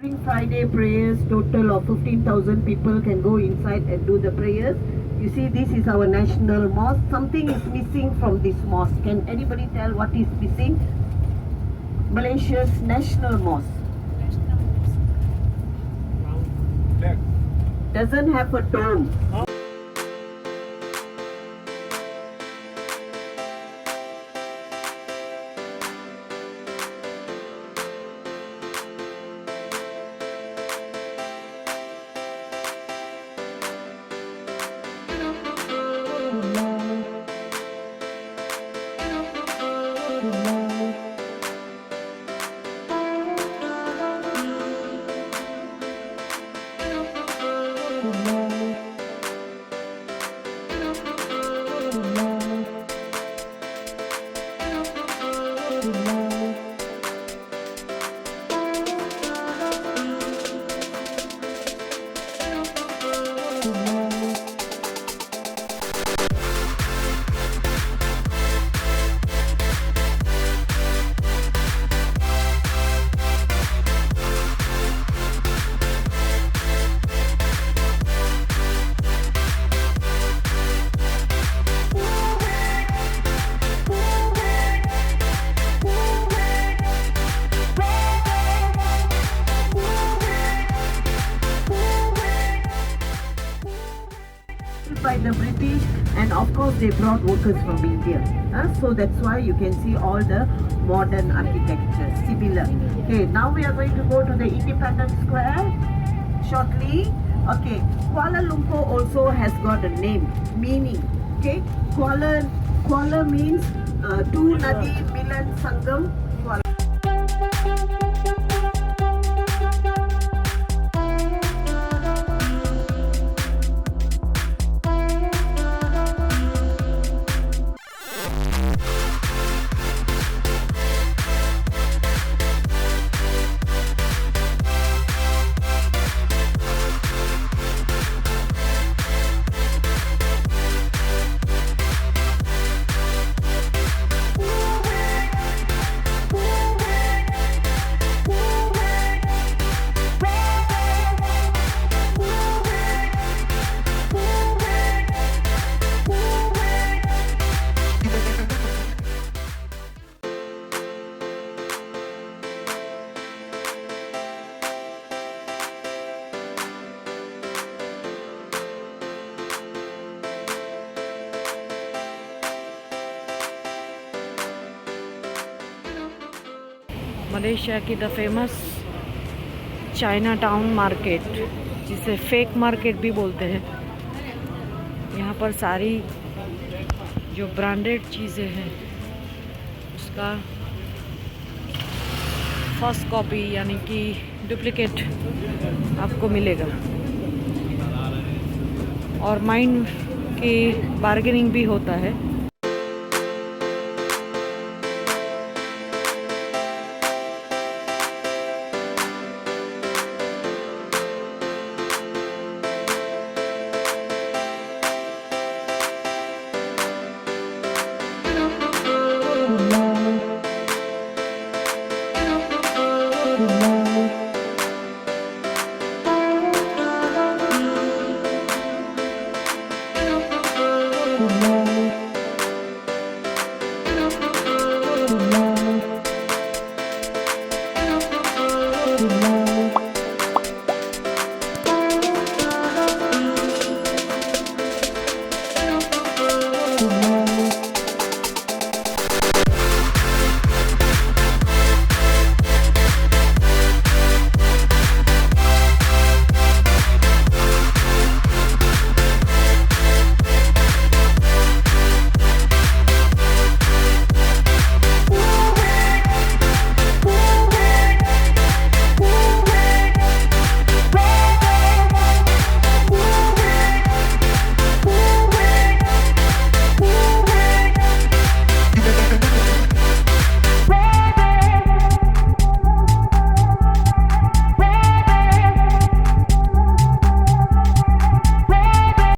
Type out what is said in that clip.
During Friday prayers, total of 15,000 people can go inside and do the prayers. You see, this is our national mosque. Something is missing from this mosque. Can anybody tell what is missing? Malaysia's national mosque. Doesn't have a dome. By the British, and of course they brought workers from India. So that's why you can see all the modern architecture similar. Okay, now we are going to go to the Independence Square shortly. Okay, Kuala Lumpur also has got a name, meaning. Okay, Kuala means two Nadi Milan Sangam. Kuala. Malaysia की the famous China town market, जिसे fake market भी बोलते हैं। यहाँ पर सारी जो branded चीज़ें हैं उसका फर्स्ट कॉपी यानी कि डुप्लीकेट आपको मिलेगा, और माइंड की बार्गेनिंग भी होता है। Thank you.